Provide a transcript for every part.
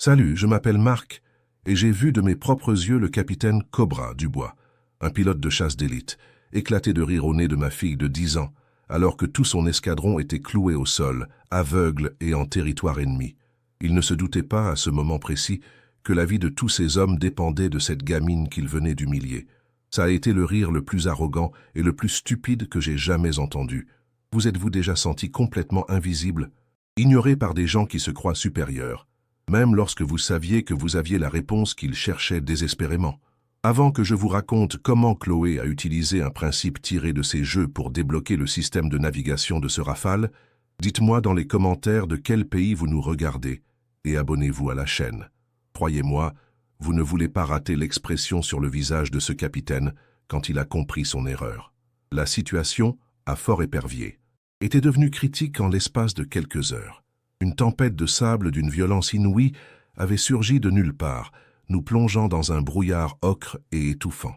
Salut, je m'appelle Marc, et j'ai vu de mes propres yeux le capitaine Cobra Dubois, un pilote de chasse d'élite, éclater de rire au nez de ma fille de 10 ans, alors que tout son escadron était cloué au sol, aveugle et en territoire ennemi. Il ne se doutait pas, à ce moment précis, que la vie de tous ces hommes dépendait de cette gamine qu'il venait d'humilier. Ça a été le rire le plus arrogant et le plus stupide que j'ai jamais entendu. Vous êtes-vous déjà senti complètement invisible, ignoré par des gens qui se croient supérieurs, même lorsque vous saviez que vous aviez la réponse qu'ils cherchaient désespérément? Avant que je vous raconte comment Chloé a utilisé un principe tiré de ses jeux pour débloquer le système de navigation de ce Rafale, dites-moi dans les commentaires de quel pays vous nous regardez et abonnez-vous à la chaîne. Croyez-moi, vous ne voulez pas rater l'expression sur le visage de ce capitaine quand il a compris son erreur. La situation, à Fort-Épervier, était devenue critique en l'espace de quelques heures. Une tempête de sable d'une violence inouïe avait surgi de nulle part, nous plongeant dans un brouillard ocre et étouffant.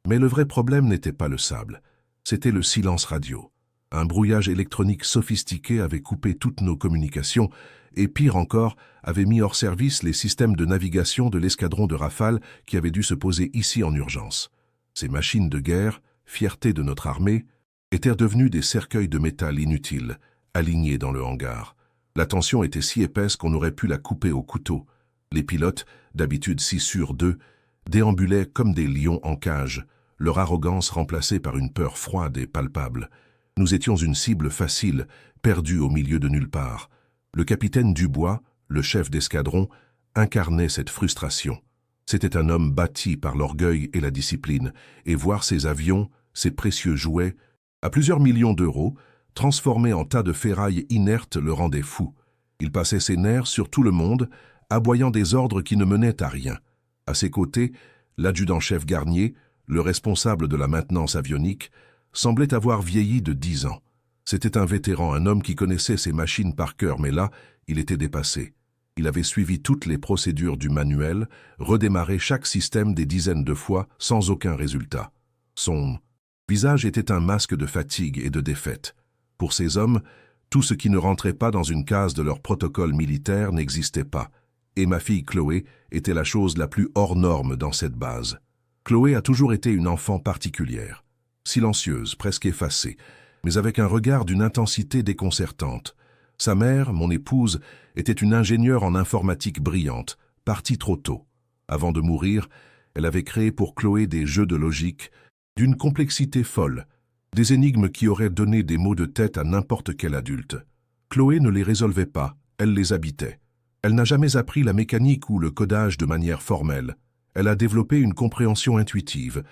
Mais le vrai problème n'était pas le sable, c'était le silence radio. Un brouillage électronique sophistiqué avait coupé toutes nos communications et, pire encore, avait mis hors service les systèmes de navigation de l'escadron de Rafale qui avait dû se poser ici en urgence. Ces machines de guerre, fierté de notre armée, étaient devenues des cercueils de métal inutiles, alignés dans le hangar. La tension était si épaisse qu'on aurait pu la couper au couteau. Les pilotes, d'habitude si sûrs d'eux, déambulaient comme des lions en cage, leur arrogance remplacée par une peur froide et palpable. Nous étions une cible facile, perdue au milieu de nulle part. Le capitaine Dubois, le chef d'escadron, incarnait cette frustration. C'était un homme bâti par l'orgueil et la discipline, et voir ses avions, ses précieux jouets, à plusieurs millions d'euros, transformés en tas de ferrailles inertes le rendait fou. Il passait ses nerfs sur tout le monde, aboyant des ordres qui ne menaient à rien. À ses côtés, l'adjudant-chef Garnier, le responsable de la maintenance avionique, semblait avoir vieilli de 10 ans. C'était un vétéran, un homme qui connaissait ses machines par cœur, mais là, il était dépassé. Il avait suivi toutes les procédures du manuel, redémarré chaque système des dizaines de fois, sans aucun résultat. Son visage était un masque de fatigue et de défaite. Pour ces hommes, tout ce qui ne rentrait pas dans une case de leur protocole militaire n'existait pas, et ma fille Chloé était la chose la plus hors norme dans cette base. Chloé a toujours été une enfant particulière, silencieuse, presque effacée, mais avec un regard d'une intensité déconcertante. Sa mère, mon épouse, était une ingénieure en informatique brillante, partie trop tôt. Avant de mourir, elle avait créé pour Chloé des jeux de logique d'une complexité folle, des énigmes qui auraient donné des maux de tête à n'importe quel adulte. Chloé ne les résolvait pas, elle les habitait. Elle n'a jamais appris la mécanique ou le codage de manière formelle. Elle a développé une compréhension intuitive,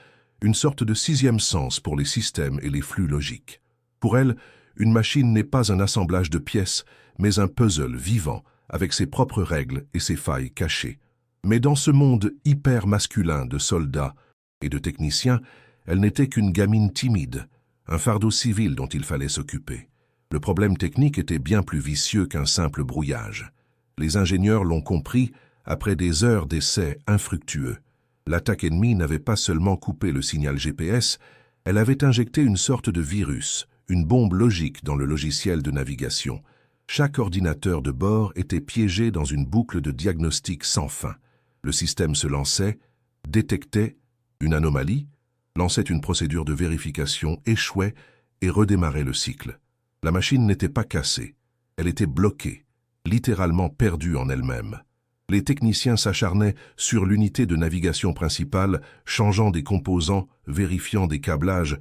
une sorte de sixième sens pour les systèmes et les flux logiques. Pour elle, une machine n'est pas un assemblage de pièces, mais un puzzle vivant, avec ses propres règles et ses failles cachées. Mais dans ce monde hyper masculin de soldats et de techniciens, elle n'était qu'une gamine timide, un fardeau civil dont il fallait s'occuper. Le problème technique était bien plus vicieux qu'un simple brouillage. Les ingénieurs l'ont compris après des heures d'essais infructueux. L'attaque ennemie n'avait pas seulement coupé le signal GPS, elle avait injecté une sorte de virus, une bombe logique dans le logiciel de navigation. Chaque ordinateur de bord était piégé dans une boucle de diagnostic sans fin. Le système se lançait, détectait une anomalie, lançait une procédure de vérification, échouait et redémarrait le cycle. La machine n'était pas cassée, elle était bloquée, littéralement perdue en elle-même. Les techniciens s'acharnaient sur l'unité de navigation principale, changeant des composants, vérifiant des câblages,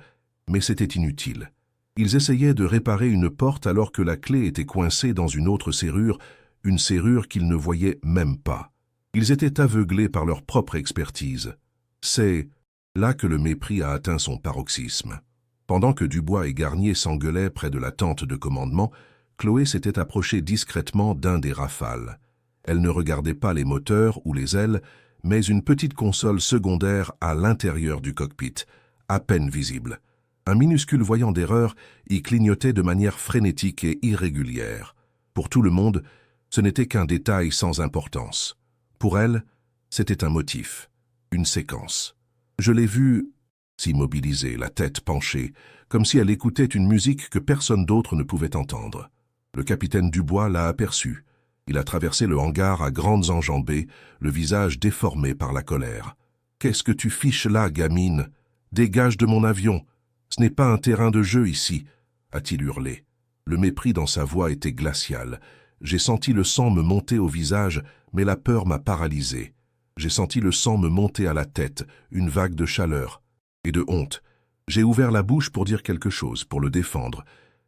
mais c'était inutile. Ils essayaient de réparer une porte alors que la clé était coincée dans une autre serrure, une serrure qu'ils ne voyaient même pas. Ils étaient aveuglés par leur propre expertise. C'est là que le mépris a atteint son paroxysme. Pendant que Dubois et Garnier s'engueulaient près de la tente de commandement, Chloé s'était approchée discrètement d'un des Rafales. Elle ne regardait pas les moteurs ou les ailes, mais une petite console secondaire à l'intérieur du cockpit, à peine visible. Un minuscule voyant d'erreur y clignotait de manière frénétique et irrégulière. Pour tout le monde, ce n'était qu'un détail sans importance. Pour elle, c'était un motif, une séquence. Je l'ai vue s'immobiliser, la tête penchée, comme si elle écoutait une musique que personne d'autre ne pouvait entendre. Le capitaine Dubois l'a aperçue. Il a traversé le hangar à grandes enjambées, le visage déformé par la colère. « Qu'est-ce que tu fiches là, gamine? Dégage de mon avion! Ce n'est pas un terrain de jeu ici !» a-t-il hurlé. Le mépris dans sa voix était glacial. J'ai senti le sang me monter au visage, mais la peur m'a paralysé. J'ai senti le sang me monter à la tête, une vague de chaleur et de honte. J'ai ouvert la bouche pour dire quelque chose, pour le défendre,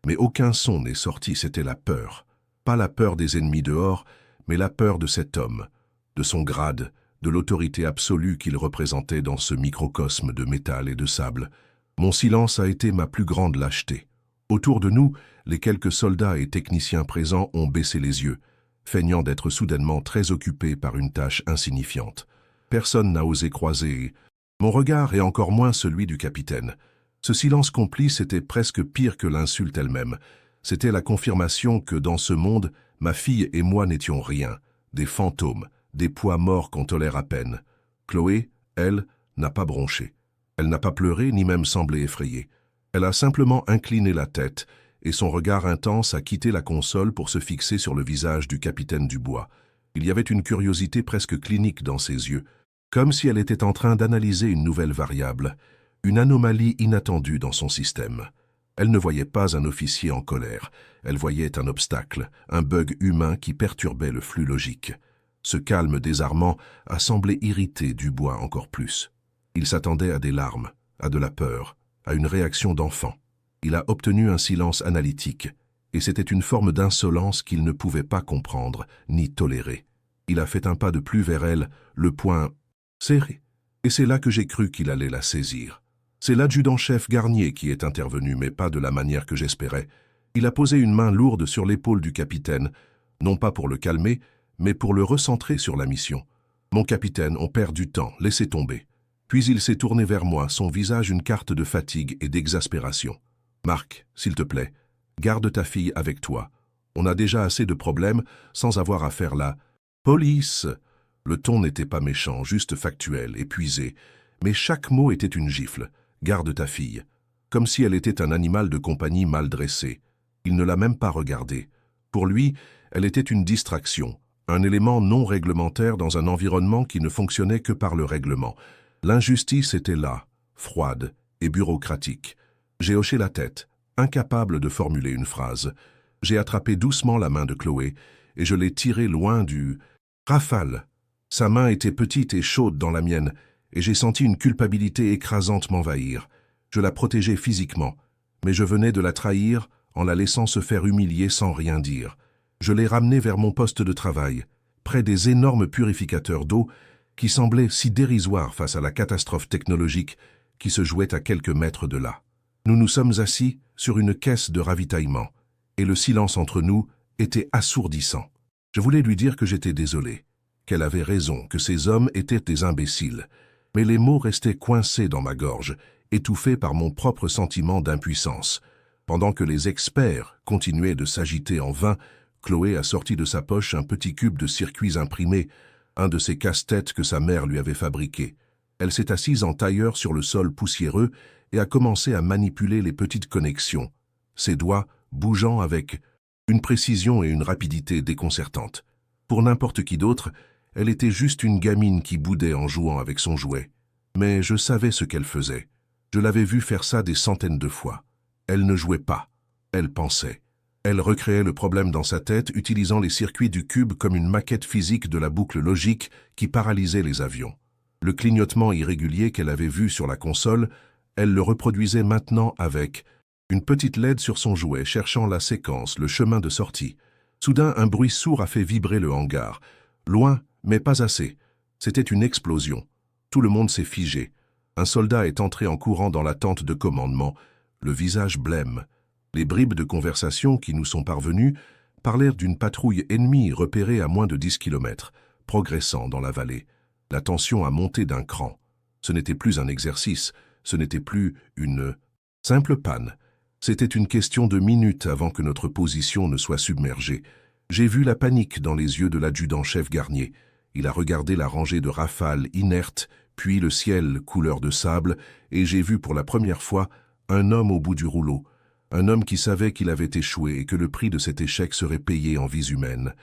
mais aucun son n'est sorti, c'était la peur. Pas la peur des ennemis dehors, mais la peur de cet homme, de son grade, de l'autorité absolue qu'il représentait dans ce microcosme de métal et de sable. Mon silence a été ma plus grande lâcheté. Autour de nous, les quelques soldats et techniciens présents ont baissé les yeux, feignant d'être soudainement très occupés par une tâche insignifiante. Personne n'a osé croiser mon regard et encore moins celui du capitaine. Ce silence complice était presque pire que l'insulte elle-même. C'était la confirmation que dans ce monde, ma fille et moi n'étions rien, des fantômes, des poids morts qu'on tolère à peine. Chloé, elle, n'a pas bronché. Elle n'a pas pleuré ni même semblé effrayée. Elle a simplement incliné la tête et son regard intense a quitté la console pour se fixer sur le visage du capitaine Dubois. Il y avait une curiosité presque clinique dans ses yeux, comme si elle était en train d'analyser une nouvelle variable, une anomalie inattendue dans son système. Elle ne voyait pas un officier en colère, elle voyait un obstacle, un bug humain qui perturbait le flux logique. Ce calme désarmant a semblé irriter Dubois encore plus. Il s'attendait à des larmes, à de la peur, à une réaction d'enfant. Il a obtenu un silence analytique, et c'était une forme d'insolence qu'il ne pouvait pas comprendre ni tolérer. Il a fait un pas de plus vers elle, le poing serré, et c'est là que j'ai cru qu'il allait la saisir. C'est l'adjudant-chef Garnier qui est intervenu, mais pas de la manière que j'espérais. Il a posé une main lourde sur l'épaule du capitaine, non pas pour le calmer, mais pour le recentrer sur la mission. « Mon capitaine, on perd du temps, laissez tomber. » Puis il s'est tourné vers moi, son visage une carte de fatigue et d'exaspération. « Marc, s'il te plaît, garde ta fille avec toi. On a déjà assez de problèmes sans avoir à faire la police. » Le ton n'était pas méchant, juste factuel, épuisé, mais chaque mot était une gifle. « Garde ta fille. » Comme si elle était un animal de compagnie mal dressé. Il ne l'a même pas regardée. Pour lui, elle était une distraction, un élément non réglementaire dans un environnement qui ne fonctionnait que par le règlement. L'injustice était là, froide et bureaucratique. J'ai hoché la tête, incapable de formuler une phrase. J'ai attrapé doucement la main de Chloé et je l'ai tirée loin du rafale. Sa main était petite et chaude dans la mienne et j'ai senti une culpabilité écrasante m'envahir. Je la protégeais physiquement, mais je venais de la trahir en la laissant se faire humilier sans rien dire. Je l'ai ramenée vers mon poste de travail, près des énormes purificateurs d'eau qui semblaient si dérisoires face à la catastrophe technologique qui se jouait à quelques mètres de là. Nous nous sommes assis sur une caisse de ravitaillement, et le silence entre nous était assourdissant. Je voulais lui dire que j'étais désolé, qu'elle avait raison, que ces hommes étaient des imbéciles, mais les mots restaient coincés dans ma gorge, étouffés par mon propre sentiment d'impuissance. Pendant que les experts continuaient de s'agiter en vain, Chloé a sorti de sa poche un petit cube de circuits imprimés, un de ces casse-têtes que sa mère lui avait fabriqués. Elle s'est assise en tailleur sur le sol poussiéreux et a commencé à manipuler les petites connexions, ses doigts bougeant avec une précision et une rapidité déconcertantes. Pour n'importe qui d'autre, elle était juste une gamine qui boudait en jouant avec son jouet. Mais je savais ce qu'elle faisait. Je l'avais vue faire ça des centaines de fois. Elle ne jouait pas, elle pensait. Elle recréait le problème dans sa tête, utilisant les circuits du cube comme une maquette physique de la boucle logique qui paralysait les avions. Le clignotement irrégulier qu'elle avait vu sur la console, elle le reproduisait maintenant avec une petite LED sur son jouet, cherchant la séquence, le chemin de sortie. Soudain, un bruit sourd a fait vibrer le hangar. Loin, mais pas assez. C'était une explosion. Tout le monde s'est figé. Un soldat est entré en courant dans la tente de commandement, le visage blême. Les bribes de conversation qui nous sont parvenues parlèrent d'une patrouille ennemie repérée à moins de 10 km, progressant dans la vallée. La tension a monté d'un cran. Ce n'était plus un exercice, ce n'était plus une simple panne. C'était une question de minutes avant que notre position ne soit submergée. J'ai vu la panique dans les yeux de l'adjudant-chef Garnier. Il a regardé la rangée de rafales inertes, puis le ciel couleur de sable, et j'ai vu pour la première fois un homme au bout du rouleau. Un homme qui savait qu'il avait échoué et que le prix de cet échec serait payé en vies humaines.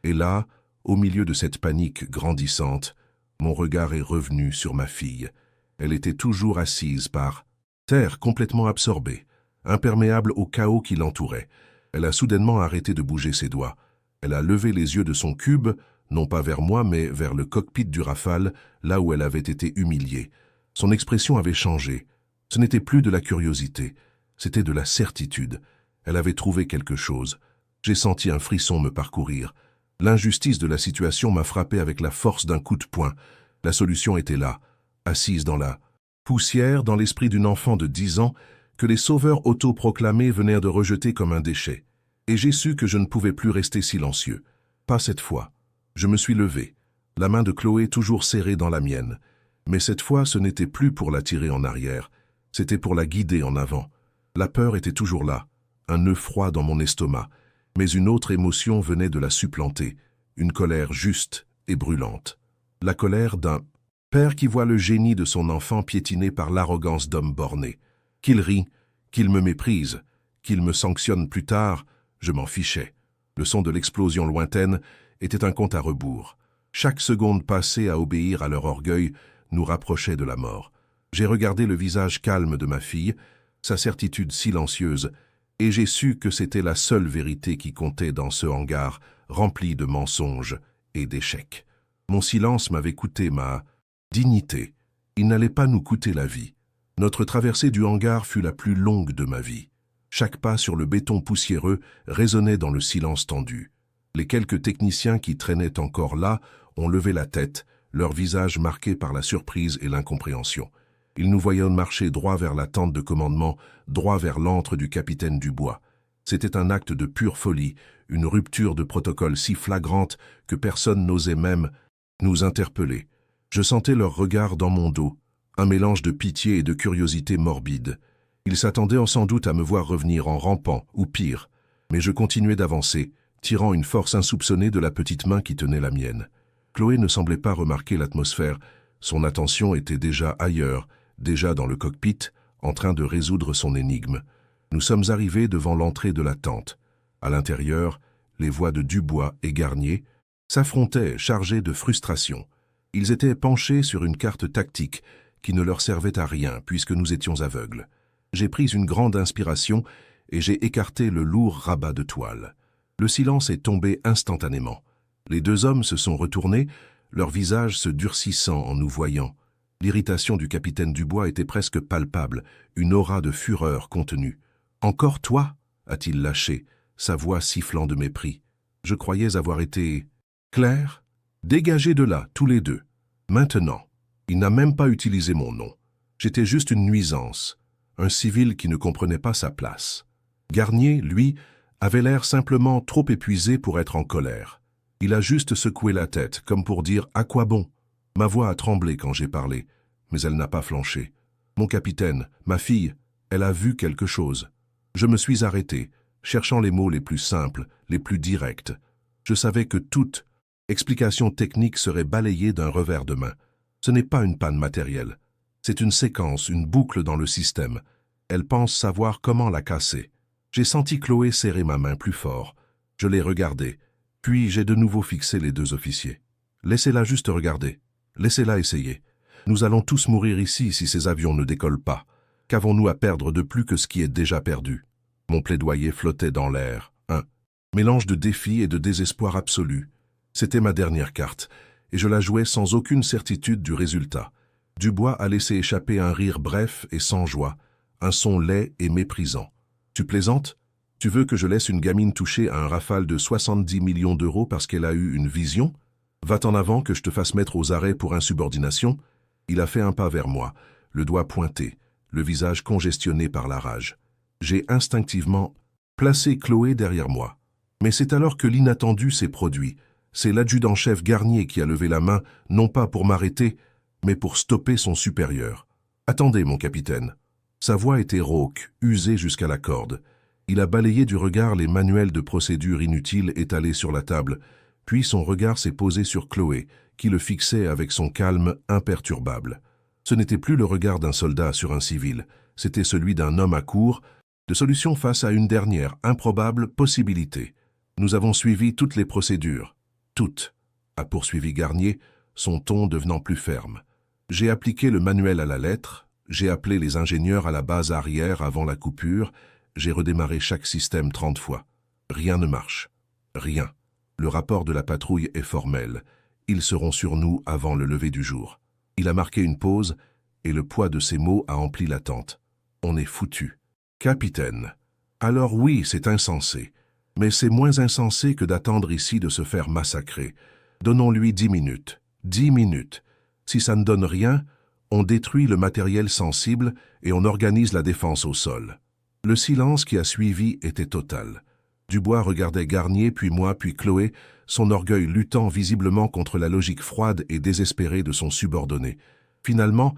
Et là, au milieu de cette panique grandissante, mon regard est revenu sur ma fille. Elle était toujours assise par terre, complètement absorbée, imperméable au chaos qui l'entourait. Elle a soudainement arrêté de bouger ses doigts. Elle a levé les yeux de son cube, non pas vers moi, mais vers le cockpit du Rafale, là où elle avait été humiliée. Son expression avait changé. Ce n'était plus de la curiosité, c'était de la certitude. Elle avait trouvé quelque chose. J'ai senti un frisson me parcourir. L'injustice de la situation m'a frappé avec la force d'un coup de poing. La solution était là, assise dans la poussière, dans l'esprit d'une enfant de 10 ans, que les sauveurs autoproclamés venaient de rejeter comme un déchet. Et j'ai su que je ne pouvais plus rester silencieux. Pas cette fois. Je me suis levé, la main de Chloé toujours serrée dans la mienne. Mais cette fois, ce n'était plus pour la tirer en arrière, c'était pour la guider en avant. La peur était toujours là, un nœud froid dans mon estomac, mais une autre émotion venait de la supplanter, une colère juste et brûlante. La colère d'un père qui voit le génie de son enfant piétiné par l'arrogance d'homme borné. Qu'il rit, qu'il me méprise, qu'il me sanctionne plus tard, je m'en fichais. Le son de l'explosion lointaine était un compte à rebours. Chaque seconde passée à obéir à leur orgueil nous rapprochait de la mort. J'ai regardé le visage calme de ma fille, sa certitude silencieuse, et j'ai su que c'était la seule vérité qui comptait dans ce hangar rempli de mensonges et d'échecs. Mon silence m'avait coûté ma dignité. Il n'allait pas nous coûter la vie. Notre traversée du hangar fut la plus longue de ma vie. Chaque pas sur le béton poussiéreux résonnait dans le silence tendu. Les quelques techniciens qui traînaient encore là ont levé la tête, leur visage marqué par la surprise et l'incompréhension. Ils nous voyaient marcher droit vers la tente de commandement, droit vers l'antre du capitaine Dubois. C'était un acte de pure folie, une rupture de protocole si flagrante que personne n'osait même nous interpeller. Je sentais leur regard dans mon dos, un mélange de pitié et de curiosité morbide. Ils s'attendaient sans doute à me voir revenir en rampant, ou pire. Mais je continuais d'avancer, tirant une force insoupçonnée de la petite main qui tenait la mienne. Chloé ne semblait pas remarquer l'atmosphère. Son attention était déjà ailleurs, déjà dans le cockpit, en train de résoudre son énigme. Nous sommes arrivés devant l'entrée de la tente. À l'intérieur, les voix de Dubois et Garnier s'affrontaient, chargées de frustration. Ils étaient penchés sur une carte tactique qui ne leur servait à rien puisque nous étions aveugles. J'ai pris une grande inspiration et j'ai écarté le lourd rabat de toile. Le silence est tombé instantanément. Les deux hommes se sont retournés, leurs visages se durcissant en nous voyant. L'irritation du capitaine Dubois était presque palpable, une aura de fureur contenue. « Encore toi » a-t-il lâché, sa voix sifflant de mépris. Je croyais avoir été clair. Dégagez de là, tous les deux. Maintenant. Il n'a même pas utilisé mon nom. J'étais juste une nuisance, un civil qui ne comprenait pas sa place. Garnier, lui, avait l'air simplement trop épuisé pour être en colère. Il a juste secoué la tête, comme pour dire « à quoi bon ?» Ma voix a tremblé quand j'ai parlé, mais elle n'a pas flanché. Mon capitaine, ma fille, elle a vu quelque chose. Je me suis arrêté, cherchant les mots les plus simples, les plus directs. Je savais que toute explication technique serait balayée d'un revers de main. Ce n'est pas une panne matérielle. C'est une séquence, une boucle dans le système. Elle pense savoir comment la casser. J'ai senti Chloé serrer ma main plus fort. Je l'ai regardée, puis j'ai de nouveau fixé les deux officiers. Laissez-la juste regarder. Laissez-la essayer. Nous allons tous mourir ici si ces avions ne décollent pas. Qu'avons-nous à perdre de plus que ce qui est déjà perdu? Mon plaidoyer flottait dans l'air. Un mélange de défi et de désespoir absolu. C'était ma dernière carte, et je la jouais sans aucune certitude du résultat. Dubois a laissé échapper un rire bref et sans joie, un son laid et méprisant. « Tu plaisantes? Tu veux que je laisse une gamine toucher à un rafale de 70 millions d'euros parce qu'elle a eu une vision? Va-t'en avant que je te fasse mettre aux arrêts pour insubordination ?» Il a fait un pas vers moi, le doigt pointé, le visage congestionné par la rage. J'ai instinctivement placé Chloé derrière moi. Mais c'est alors que l'inattendu s'est produit. C'est l'adjudant-chef Garnier qui a levé la main, non pas pour m'arrêter, mais pour stopper son supérieur. « Attendez, mon capitaine. » Sa voix était rauque, usée jusqu'à la corde. Il a balayé du regard les manuels de procédure inutiles étalés sur la table, puis son regard s'est posé sur Chloé, qui le fixait avec son calme imperturbable. Ce n'était plus le regard d'un soldat sur un civil, c'était celui d'un homme à court, de solution face à une dernière, improbable possibilité. Nous avons suivi toutes les procédures. Toutes, a poursuivi Garnier, son ton devenant plus ferme. J'ai appliqué le manuel à la lettre, j'ai appelé les ingénieurs à la base arrière avant la coupure, j'ai redémarré chaque système 30 fois. Rien ne marche. Rien. Le rapport de la patrouille est formel. Ils seront sur nous avant le lever du jour. Il a marqué une pause, et le poids de ses mots a empli l'attente. On est foutu. Capitaine. Alors oui, c'est insensé. Mais c'est moins insensé que d'attendre ici de se faire massacrer. Donnons-lui 10 minutes. 10 minutes. Si ça ne donne rien, on détruit le matériel sensible et on organise la défense au sol. Le silence qui a suivi était total. Dubois regardait Garnier, puis moi, puis Chloé, son orgueil luttant visiblement contre la logique froide et désespérée de son subordonné. Finalement,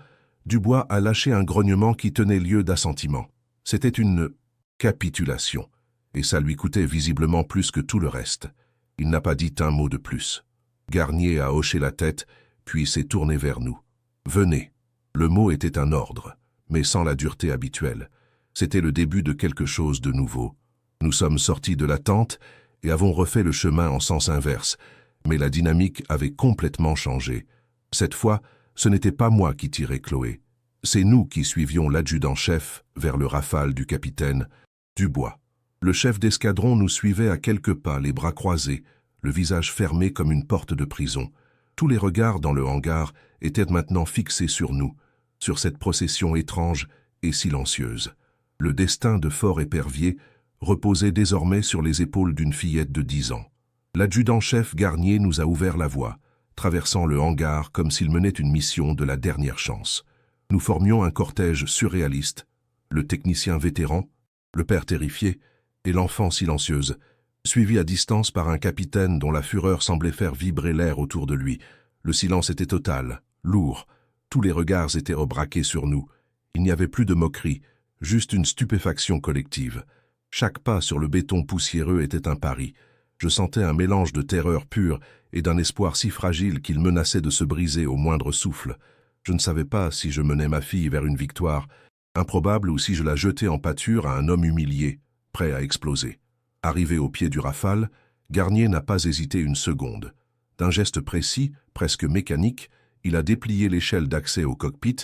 Dubois a lâché un grognement qui tenait lieu d'assentiment. C'était une capitulation, et ça lui coûtait visiblement plus que tout le reste. Il n'a pas dit un mot de plus. Garnier a hoché la tête, puis s'est tourné vers nous. « Venez !» Le mot était un ordre, mais sans la dureté habituelle. C'était le début de quelque chose de nouveau. Nous sommes sortis de la tente et avons refait le chemin en sens inverse, mais la dynamique avait complètement changé. Cette fois, ce n'était pas moi qui tirais Chloé. C'est nous qui suivions l'adjudant-chef vers le rafale du capitaine Dubois. Le chef d'escadron nous suivait à quelques pas, les bras croisés, le visage fermé comme une porte de prison. Tous les regards dans le hangar étaient maintenant fixés sur nous, sur cette procession étrange et silencieuse. Le destin de Fort Épervier reposait désormais sur les épaules d'une fillette de 10 ans. L'adjudant-chef Garnier nous a ouvert la voie, traversant le hangar comme s'il menait une mission de la dernière chance. Nous formions un cortège surréaliste, le technicien vétéran, le père terrifié et l'enfant silencieuse, suivi à distance par un capitaine dont la fureur semblait faire vibrer l'air autour de lui. Le silence était total, lourd, tous les regards étaient rebraqués sur nous. Il n'y avait plus de moquerie, juste une stupéfaction collective. Chaque pas sur le béton poussiéreux était un pari. Je sentais un mélange de terreur pure et d'un espoir si fragile qu'il menaçait de se briser au moindre souffle. Je ne savais pas si je menais ma fille vers une victoire improbable ou si je la jetais en pâture à un homme humilié, prêt à exploser. Arrivé au pied du rafale, Garnier n'a pas hésité une seconde. D'un geste précis, presque mécanique, il a déplié l'échelle d'accès au cockpit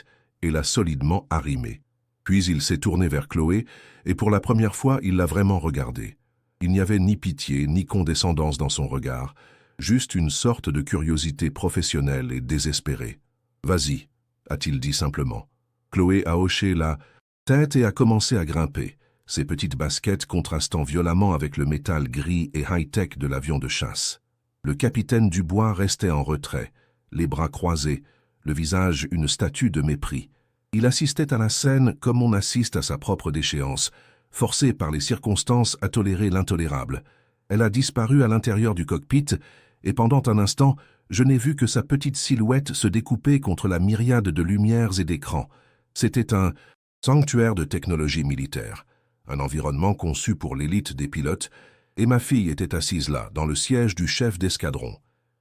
et l'a solidement arrimée. Puis il s'est tourné vers Chloé et pour la première fois, il l'a vraiment regardée. Il n'y avait ni pitié ni condescendance dans son regard, juste une sorte de curiosité professionnelle et désespérée. « Vas-y », a-t-il dit simplement. Chloé a hoché la tête et a commencé à grimper, ses petites baskets contrastant violemment avec le métal gris et high-tech de l'avion de chasse. Le capitaine Dubois restait en retrait, les bras croisés, le visage une statue de mépris. Il assistait à la scène comme on assiste à sa propre déchéance, forcé par les circonstances à tolérer l'intolérable. Elle a disparu à l'intérieur du cockpit, et pendant un instant, je n'ai vu que sa petite silhouette se découper contre la myriade de lumières et d'écrans. C'était un sanctuaire de technologie militaire, un environnement conçu pour l'élite des pilotes, et ma fille était assise là, dans le siège du chef d'escadron.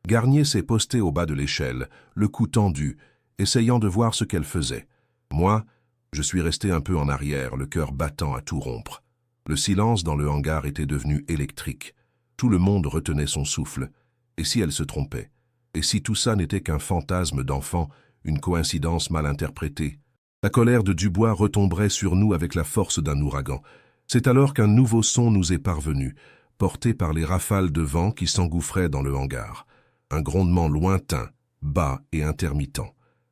Garnier s'est posté au bas de l'échelle, le cou tendu, essayant de voir ce qu'elle faisait. Moi, je suis resté un peu en arrière, le cœur battant à tout rompre. Le silence dans le hangar était devenu électrique. Tout le monde retenait son souffle. Et si elle se trompait? Et si tout ça n'était qu'un fantasme d'enfant, une coïncidence mal interprétée? La colère de Dubois retomberait sur nous avec la force d'un ouragan. C'est alors qu'un nouveau son nous est parvenu, porté par les rafales de vent qui s'engouffraient dans le hangar. Un grondement lointain, bas et intermittent.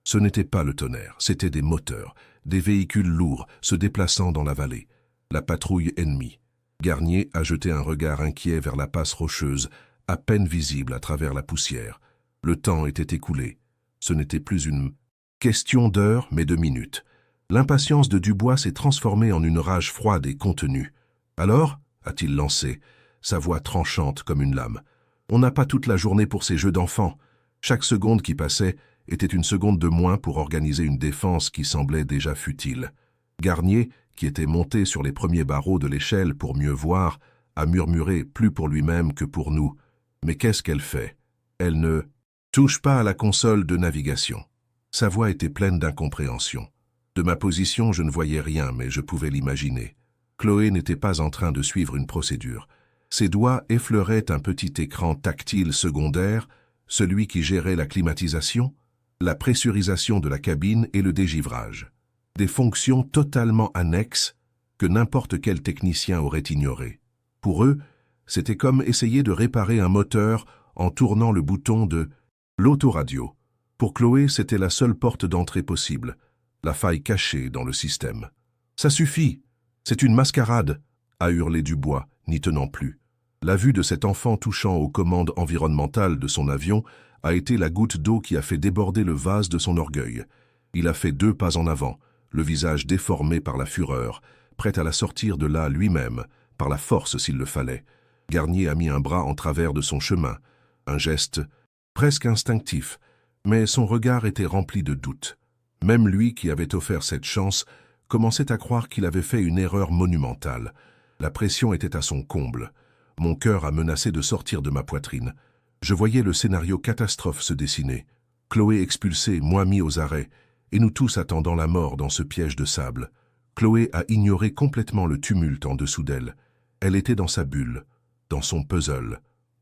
Ce n'était pas le tonnerre, c'était des moteurs, des véhicules lourds se déplaçant dans la vallée. La patrouille ennemie. Garnier a jeté un regard inquiet vers la passe rocheuse, à peine visible à travers la poussière. Le temps était écoulé. Ce n'était plus une question d'heures, mais de minutes. L'impatience de Dubois s'est transformée en une rage froide et contenue. « Alors » a-t-il lancé, sa voix tranchante comme une lame. « On n'a pas toute la journée pour ces jeux d'enfants. Chaque seconde qui passait était une seconde de moins pour organiser une défense qui semblait déjà futile. » Garnier, qui était monté sur les premiers barreaux de l'échelle pour mieux voir, a murmuré plus pour lui-même que pour nous. « Mais qu'est-ce qu'elle fait? Elle ne touche pas à la console de navigation. » Sa voix était pleine d'incompréhension. De ma position, je ne voyais rien, mais je pouvais l'imaginer. Chloé n'était pas en train de suivre une procédure. Ses doigts effleuraient un petit écran tactile secondaire, celui qui gérait la climatisation, la pressurisation de la cabine et le dégivrage. Des fonctions totalement annexes que n'importe quel technicien aurait ignorées. Pour eux, c'était comme essayer de réparer un moteur en tournant le bouton de l'autoradio. Pour Chloé, c'était la seule porte d'entrée possible, la faille cachée dans le système. « Ça suffit, c'est une mascarade !» a hurlé Dubois, n'y tenant plus. La vue de cet enfant touchant aux commandes environnementales de son avion a été la goutte d'eau qui a fait déborder le vase de son orgueil. Il a fait 2 pas en avant, le visage déformé par la fureur, prêt à la sortir de là lui-même, par la force s'il le fallait. Garnier a mis un bras en travers de son chemin, un geste presque instinctif, mais son regard était rempli de doute. Même lui qui avait offert cette chance commençait à croire qu'il avait fait une erreur monumentale. La pression était à son comble. Mon cœur a menacé de sortir de ma poitrine. Je voyais le scénario catastrophe se dessiner. Chloé expulsée, moi mis aux arrêts, et nous tous attendant la mort dans ce piège de sable. Chloé a ignoré complètement le tumulte en dessous d'elle. Elle était dans sa bulle, dans son puzzle.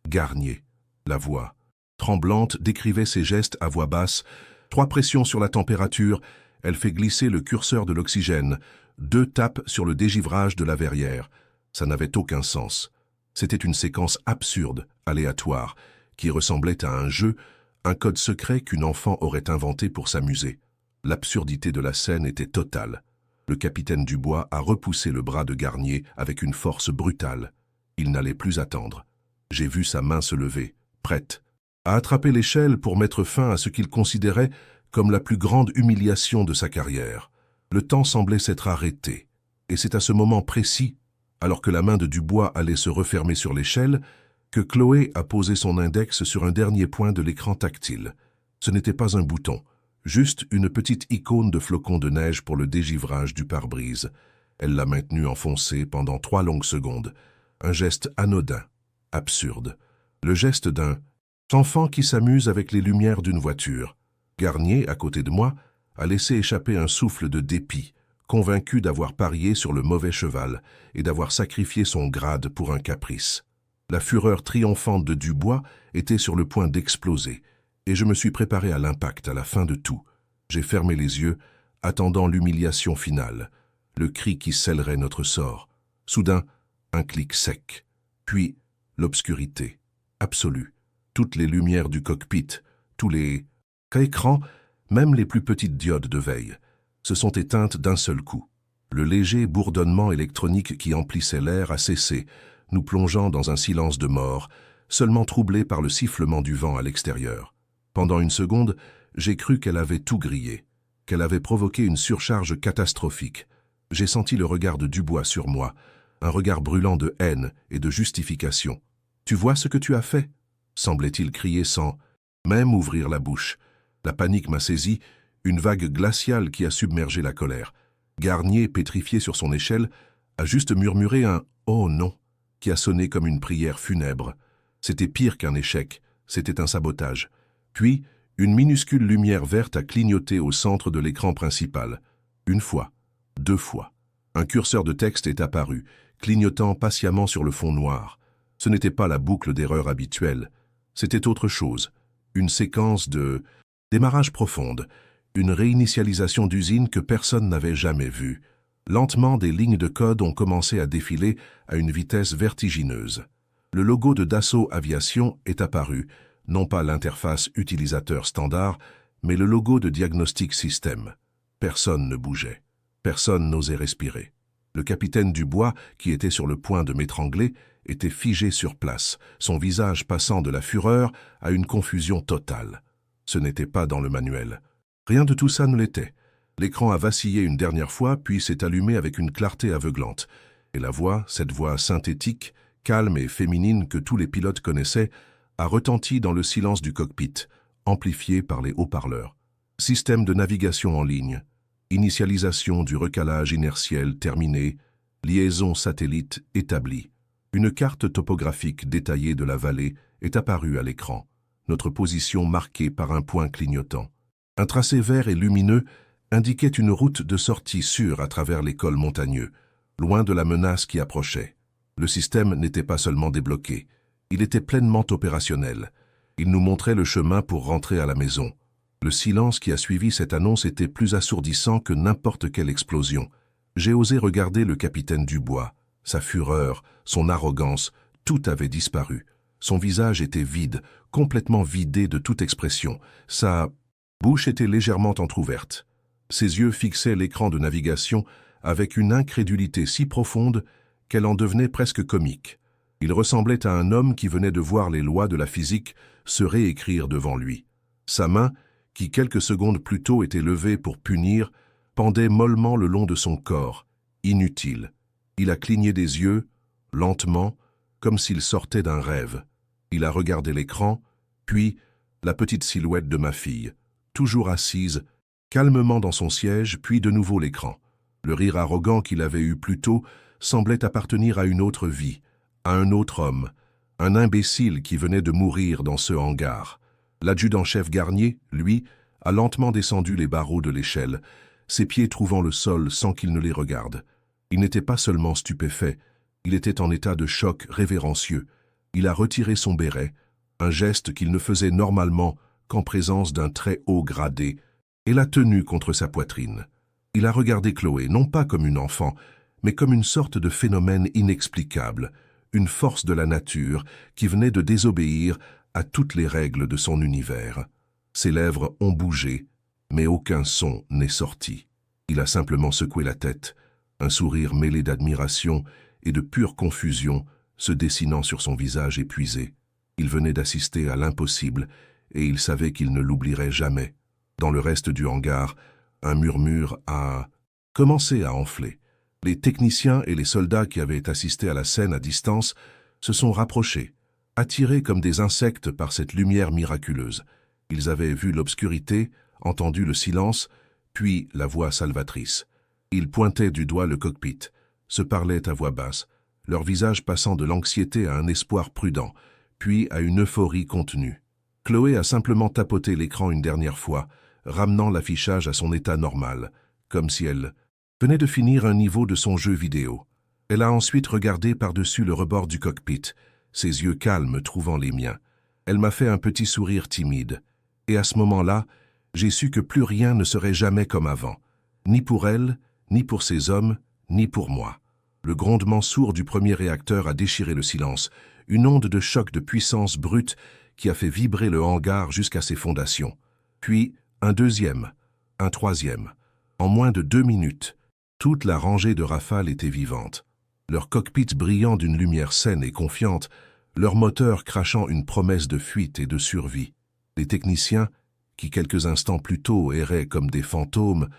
Garnier, la voix, tremblante, décrivait ses gestes à voix basse. 3 pressions sur la température, elle fait glisser le curseur de l'oxygène. 2 tapes sur le dégivrage de la verrière. Ça n'avait aucun sens. C'était une séquence absurde, aléatoire, qui ressemblait à un jeu, un code secret qu'une enfant aurait inventé pour s'amuser. L'absurdité de la scène était totale. Le capitaine Dubois a repoussé le bras de Garnier avec une force brutale. Il n'allait plus attendre. J'ai vu sa main se lever, prête, à attraper l'échelle pour mettre fin à ce qu'il considérait comme la plus grande humiliation de sa carrière. Le temps semblait s'être arrêté, et c'est à ce moment précis, alors que la main de Dubois allait se refermer sur l'échelle, que Chloé a posé son index sur un dernier point de l'écran tactile. Ce n'était pas un bouton, juste une petite icône de flocons de neige pour le dégivrage du pare-brise. Elle l'a maintenu enfoncé pendant 3 longues secondes. Un geste anodin, absurde. Le geste d'un enfant qui s'amuse avec les lumières d'une voiture. Garnier, à côté de moi, a laissé échapper un souffle de dépit, convaincu d'avoir parié sur le mauvais cheval et d'avoir sacrifié son grade pour un caprice. La fureur triomphante de Dubois était sur le point d'exploser, et je me suis préparé à l'impact, à la fin de tout. J'ai fermé les yeux, attendant l'humiliation finale, le cri qui scellerait notre sort. Soudain, un clic sec, puis l'obscurité, absolue. Toutes les lumières du cockpit, tous les écrans, même les plus petites diodes de veille, se sont éteintes d'un seul coup. Le léger bourdonnement électronique qui emplissait l'air a cessé, nous plongeant dans un silence de mort, seulement troublé par le sifflement du vent à l'extérieur. Pendant une seconde, j'ai cru qu'elle avait tout grillé, qu'elle avait provoqué une surcharge catastrophique. J'ai senti le regard de Dubois sur moi, un regard brûlant de haine et de justification. « Tu vois ce que tu as fait ?» semblait-il crier sans même ouvrir la bouche. La panique m'a saisi, une vague glaciale qui a submergé la colère. Garnier, pétrifié sur son échelle, a juste murmuré un « Oh non !» qui a sonné comme une prière funèbre. C'était pire qu'un échec, c'était un sabotage. Puis, une minuscule lumière verte a clignoté au centre de l'écran principal. 1 fois, 2 fois. Un curseur de texte est apparu, clignotant patiemment sur le fond noir. Ce n'était pas la boucle d'erreur habituelle, c'était autre chose. Une séquence de démarrage profonde, une réinitialisation d'usine que personne n'avait jamais vue. Lentement, des lignes de code ont commencé à défiler à une vitesse vertigineuse. Le logo de Dassault Aviation est apparu, non pas l'interface utilisateur standard, mais le logo de Diagnostic System. Personne ne bougeait. Personne n'osait respirer. Le capitaine Dubois, qui était sur le point de m'étrangler, était figé sur place, son visage passant de la fureur à une confusion totale. Ce n'était pas dans le manuel. Rien de tout ça ne l'était. L'écran a vacillé une dernière fois, puis s'est allumé avec une clarté aveuglante. Et la voix, cette voix synthétique, calme et féminine que tous les pilotes connaissaient, a retenti dans le silence du cockpit, amplifié par les haut-parleurs. Système de navigation en ligne. Initialisation du recalage inertiel terminé. Liaison satellite établie. Une carte topographique détaillée de la vallée est apparue à l'écran, notre position marquée par un point clignotant. Un tracé vert et lumineux indiquait une route de sortie sûre à travers les cols montagneux, loin de la menace qui approchait. Le système n'était pas seulement débloqué, il était pleinement opérationnel. Il nous montrait le chemin pour rentrer à la maison. Le silence qui a suivi cette annonce était plus assourdissant que n'importe quelle explosion. J'ai osé regarder le capitaine Dubois. Sa fureur, son arrogance, tout avait disparu. Son visage était vide, complètement vidé de toute expression. Sa bouche était légèrement entr'ouverte. Ses yeux fixaient l'écran de navigation avec une incrédulité si profonde qu'elle en devenait presque comique. Il ressemblait à un homme qui venait de voir les lois de la physique se réécrire devant lui. Sa main, qui quelques secondes plus tôt était levée pour punir, pendait mollement le long de son corps, inutile. Il a cligné des yeux, lentement, comme s'il sortait d'un rêve. Il a regardé l'écran, puis la petite silhouette de ma fille, toujours assise, calmement dans son siège, puis de nouveau l'écran. Le rire arrogant qu'il avait eu plus tôt semblait appartenir à une autre vie, à un autre homme, un imbécile qui venait de mourir dans ce hangar. L'adjudant-chef Garnier, lui, a lentement descendu les barreaux de l'échelle, ses pieds trouvant le sol sans qu'il ne les regarde. Il n'était pas seulement stupéfait, il était en état de choc révérencieux. Il a retiré son béret, un geste qu'il ne faisait normalement qu'en présence d'un très haut gradé, et l'a tenu contre sa poitrine. Il a regardé Chloé, non pas comme une enfant, mais comme une sorte de phénomène inexplicable, une force de la nature qui venait de désobéir à toutes les règles de son univers. Ses lèvres ont bougé, mais aucun son n'est sorti. Il a simplement secoué la tête, un sourire mêlé d'admiration et de pure confusion se dessinant sur son visage épuisé. Il venait d'assister à l'impossible et il savait qu'il ne l'oublierait jamais. Dans le reste du hangar, un murmure a commencé à enfler. Les techniciens et les soldats qui avaient assisté à la scène à distance se sont rapprochés, attirés comme des insectes par cette lumière miraculeuse. Ils avaient vu l'obscurité, entendu le silence, puis la voix salvatrice. Ils pointaient du doigt le cockpit, se parlaient à voix basse, leur visage passant de l'anxiété à un espoir prudent, puis à une euphorie contenue. Chloé a simplement tapoté l'écran une dernière fois, ramenant l'affichage à son état normal, comme si elle venait de finir un niveau de son jeu vidéo. Elle a ensuite regardé par-dessus le rebord du cockpit, ses yeux calmes trouvant les miens. Elle m'a fait un petit sourire timide, et à ce moment-là, j'ai su que plus rien ne serait jamais comme avant, ni pour elle, ni pour ses hommes, ni pour moi. Le grondement sourd du premier réacteur a déchiré le silence, une onde de choc de puissance brute qui a fait vibrer le hangar jusqu'à ses fondations. Puis un deuxième, un troisième. En moins de 2 minutes, toute la rangée de Rafales était vivante. Leur cockpit brillant d'une lumière saine et confiante, leur moteur crachant une promesse de fuite et de survie. Les techniciens, qui quelques instants plus tôt erraient comme des fantômes,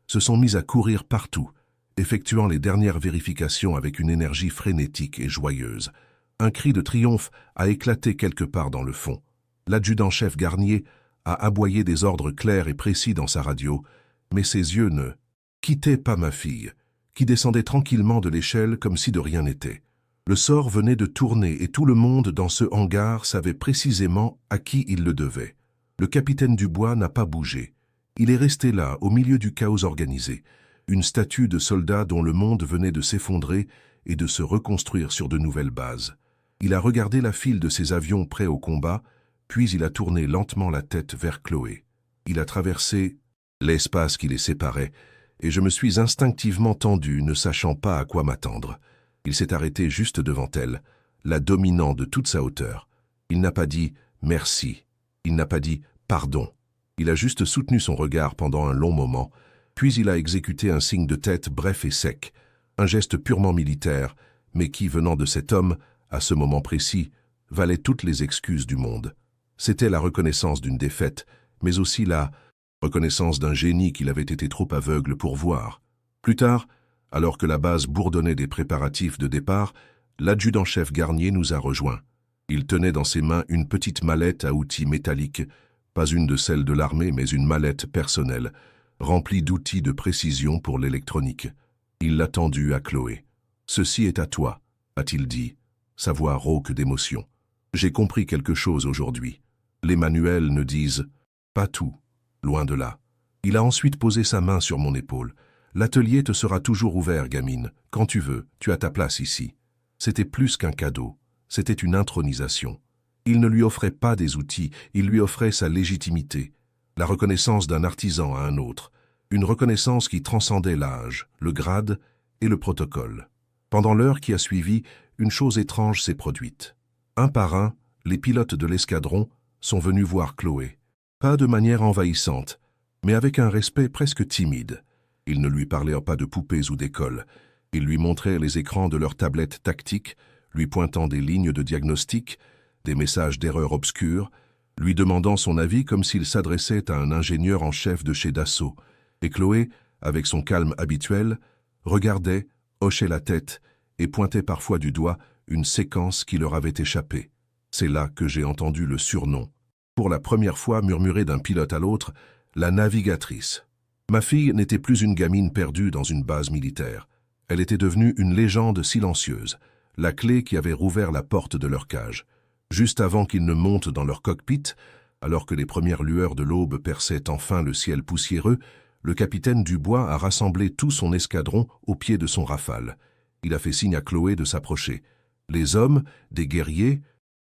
se sont mis à courir partout, effectuant les dernières vérifications avec une énergie frénétique et joyeuse. Un cri de triomphe a éclaté quelque part dans le fond. L'adjudant-chef Garnier a aboyé des ordres clairs et précis dans sa radio, mais ses yeux ne quittaient pas ma fille, qui descendait tranquillement de l'échelle comme si de rien n'était. Le sort venait de tourner et tout le monde dans ce hangar savait précisément à qui il le devait. Le capitaine Dubois n'a pas bougé. Il est resté là, au milieu du chaos organisé, une statue de soldat dont le monde venait de s'effondrer et de se reconstruire sur de nouvelles bases. Il a regardé la file de ses avions prêts au combat, puis il a tourné lentement la tête vers Chloé. Il a traversé l'espace qui les séparait, et je me suis instinctivement tendu, ne sachant pas à quoi m'attendre. Il s'est arrêté juste devant elle, la dominant de toute sa hauteur. Il n'a pas dit « merci », il n'a pas dit « pardon ». Il a juste soutenu son regard pendant un long moment, puis il a exécuté un signe de tête bref et sec, un geste purement militaire, mais qui, venant de cet homme, à ce moment précis, valait toutes les excuses du monde. C'était la reconnaissance d'une défaite, mais aussi la reconnaissance d'un génie qu'il avait été trop aveugle pour voir. Plus tard, alors que la base bourdonnait des préparatifs de départ, l'adjudant-chef Garnier nous a rejoints. Il tenait dans ses mains une petite mallette à outils métalliques, pas une de celles de l'armée, mais une mallette personnelle, remplie d'outils de précision pour l'électronique. Il l'a tendue à Chloé. « Ceci est à toi », a-t-il dit, sa voix rauque d'émotion. « J'ai compris quelque chose aujourd'hui. Les manuels ne disent pas tout, loin de là. » Il a ensuite posé sa main sur mon épaule. « L'atelier te sera toujours ouvert, gamine. Quand tu veux, tu as ta place ici. » C'était plus qu'un cadeau, c'était une intronisation. Il ne lui offrait pas des outils, il lui offrait sa légitimité, la reconnaissance d'un artisan à un autre, une reconnaissance qui transcendait l'âge, le grade et le protocole. Pendant l'heure qui a suivi, une chose étrange s'est produite. Un par un, les pilotes de l'escadron sont venus voir Chloé. Pas de manière envahissante, mais avec un respect presque timide. Ils ne lui parlaient pas de poupées ou d'école. Ils lui montraient les écrans de leurs tablettes tactiques, lui pointant des lignes de diagnostic, des messages d'erreur obscures, lui demandant son avis comme s'il s'adressait à un ingénieur en chef de chez Dassault. Et Chloé, avec son calme habituel, regardait, hochait la tête et pointait parfois du doigt une séquence qui leur avait échappé. C'est là que j'ai entendu le surnom, pour la première fois murmuré d'un pilote à l'autre, la navigatrice. Ma fille n'était plus une gamine perdue dans une base militaire. Elle était devenue une légende silencieuse, la clé qui avait rouvert la porte de leur cage. Juste avant qu'ils ne montent dans leur cockpit, alors que les premières lueurs de l'aube perçaient enfin le ciel poussiéreux, le capitaine Dubois a rassemblé tout son escadron au pied de son Rafale. Il a fait signe à Chloé de s'approcher. Les hommes, des guerriers,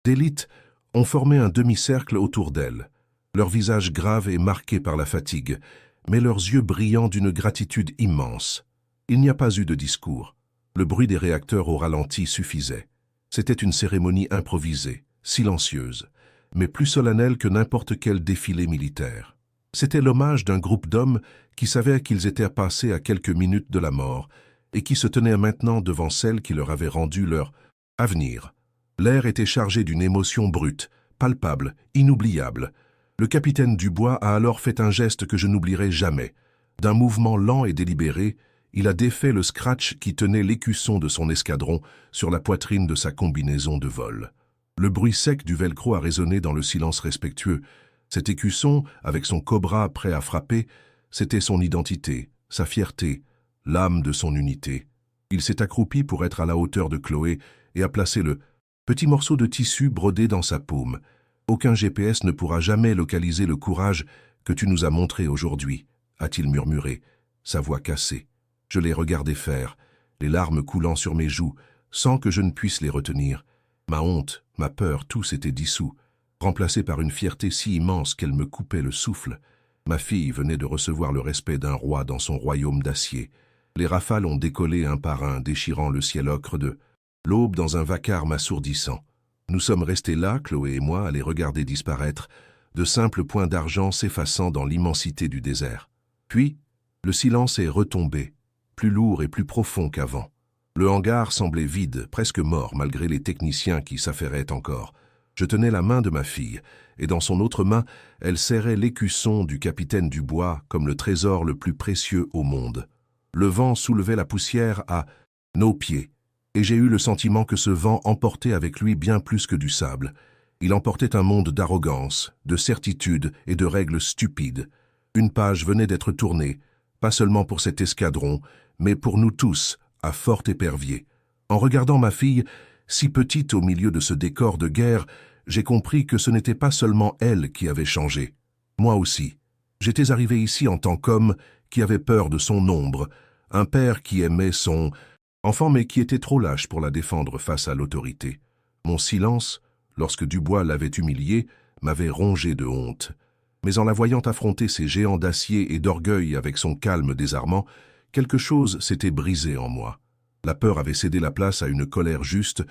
d'élite, ont formé un demi-cercle autour d'elle, leur visage grave et marqué par la fatigue, mais leurs yeux brillants d'une gratitude immense. Il n'y a pas eu de discours. Le bruit des réacteurs au ralenti suffisait. C'était une cérémonie improvisée, silencieuse, mais plus solennelle que n'importe quel défilé militaire. C'était l'hommage d'un groupe d'hommes qui savaient qu'ils étaient passés à quelques minutes de la mort et qui se tenaient maintenant devant celle qui leur avait rendu leur avenir. L'air était chargé d'une émotion brute, palpable, inoubliable. Le capitaine Dubois a alors fait un geste que je n'oublierai jamais. D'un mouvement lent et délibéré, il a défait le scratch qui tenait l'écusson de son escadron sur la poitrine de sa combinaison de vol. Le bruit sec du velcro a résonné dans le silence respectueux. Cet écusson, avec son cobra prêt à frapper, c'était son identité, sa fierté, l'âme de son unité. Il s'est accroupi pour être à la hauteur de Chloé et a placé le petit morceau de tissu brodé dans sa paume. Aucun GPS ne pourra jamais localiser le courage que tu nous as montré aujourd'hui, a-t-il murmuré, sa voix cassée. Je l'ai regardé faire, les larmes coulant sur mes joues, sans que je ne puisse les retenir. Ma honte, ma peur, tout s'était dissous, remplacé par une fierté si immense qu'elle me coupait le souffle. Ma fille venait de recevoir le respect d'un roi dans son royaume d'acier. Les rafales ont décollé un par un, déchirant le ciel ocre de l'aube dans un vacarme assourdissant. Nous sommes restés là, Chloé et moi, à les regarder disparaître, de simples points d'argent s'effaçant dans l'immensité du désert. Puis, le silence est retombé, plus lourd et plus profond qu'avant. Le hangar semblait vide, presque mort, malgré les techniciens qui s'affairaient encore. Je tenais la main de ma fille, et dans son autre main, elle serrait l'écusson du capitaine Dubois comme le trésor le plus précieux au monde. Le vent soulevait la poussière à nos pieds, et j'ai eu le sentiment que ce vent emportait avec lui bien plus que du sable. Il emportait un monde d'arrogance, de certitude et de règles stupides. Une page venait d'être tournée, pas seulement pour cet escadron, mais pour nous tous, à Fort-Épervier. En regardant ma fille, si petite au milieu de ce décor de guerre, j'ai compris que ce n'était pas seulement elle qui avait changé. Moi aussi. J'étais arrivé ici en tant qu'homme qui avait peur de son ombre, un père qui aimait son enfant mais qui était trop lâche pour la défendre face à l'autorité. Mon silence, lorsque Dubois l'avait humilié, m'avait rongé de honte. Mais en la voyant affronter ces géants d'acier et d'orgueil avec son calme désarmant, quelque chose s'était brisé en moi. La peur avait cédé la place à une colère juste,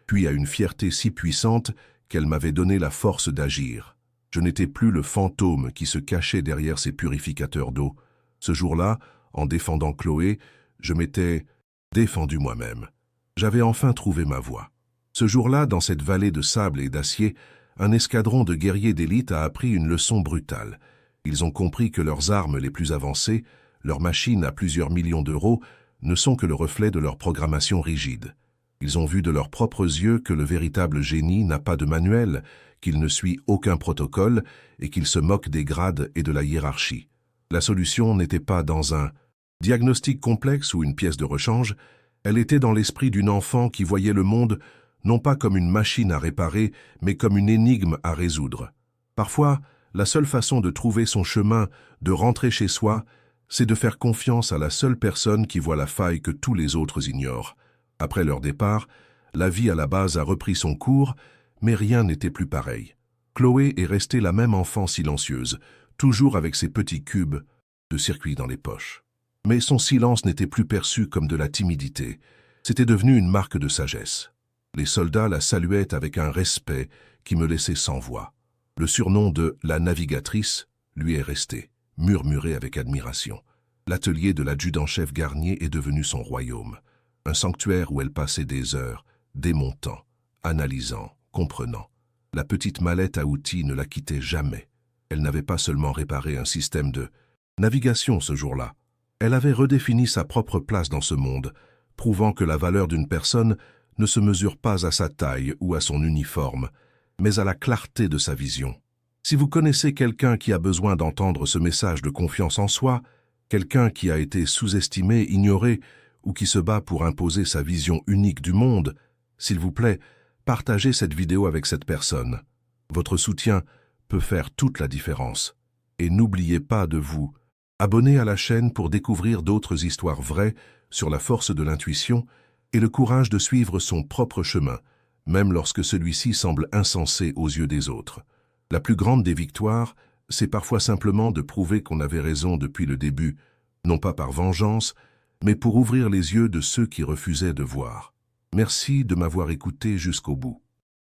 puis à une fierté si puissante qu'elle m'avait donné la force d'agir. Je n'étais plus le fantôme qui se cachait derrière ces purificateurs d'eau. Ce jour-là, en défendant Chloé, je m'étais défendu moi-même. J'avais enfin trouvé ma voie. Ce jour-là, dans cette vallée de sable et d'acier, un escadron de guerriers d'élite a appris une leçon brutale. Ils ont compris que leurs armes les plus avancées, leurs machines à plusieurs millions d'euros, ne sont que le reflet de leur programmation rigide. Ils ont vu de leurs propres yeux que le véritable génie n'a pas de manuel, qu'il ne suit aucun protocole et qu'il se moque des grades et de la hiérarchie. La solution n'était pas dans un diagnostic complexe ou une pièce de rechange, elle était dans l'esprit d'une enfant qui voyait le monde non pas comme une machine à réparer, mais comme une énigme à résoudre. Parfois, la seule façon de trouver son chemin, de rentrer chez soi, c'est de faire confiance à la seule personne qui voit la faille que tous les autres ignorent. Après leur départ, La vie à la base a repris son cours, mais rien n'était plus pareil. Chloé est restée la même enfant silencieuse, toujours avec ses petits cubes de circuit dans les poches. Mais son silence n'était plus perçu comme de la timidité, c'était devenu une marque de sagesse. Les soldats la saluaient avec un respect qui me laissait sans voix. Le surnom de « la navigatrice » lui est resté, murmuré avec admiration. L'atelier de l'adjudant-chef Garnier est devenu son royaume, un sanctuaire où elle passait des heures, démontant, analysant, comprenant. La petite mallette à outils ne la quittait jamais. Elle n'avait pas seulement réparé un système de navigation ce jour-là. Elle avait redéfini sa propre place dans ce monde, prouvant que la valeur d'une personne ne se mesure pas à sa taille ou à son uniforme, mais à la clarté de sa vision. Si vous connaissez quelqu'un qui a besoin d'entendre ce message de confiance en soi, quelqu'un qui a été sous-estimé, ignoré, ou qui se bat pour imposer sa vision unique du monde, s'il vous plaît, partagez cette vidéo avec cette personne. Votre soutien peut faire toute la différence. Et n'oubliez pas de vous abonner à la chaîne pour découvrir d'autres histoires vraies sur la force de l'intuition et le courage de suivre son propre chemin, même lorsque celui-ci semble insensé aux yeux des autres. La plus grande des victoires, c'est parfois simplement de prouver qu'on avait raison depuis le début, non pas par vengeance, mais pour ouvrir les yeux de ceux qui refusaient de voir. Merci de m'avoir écouté jusqu'au bout.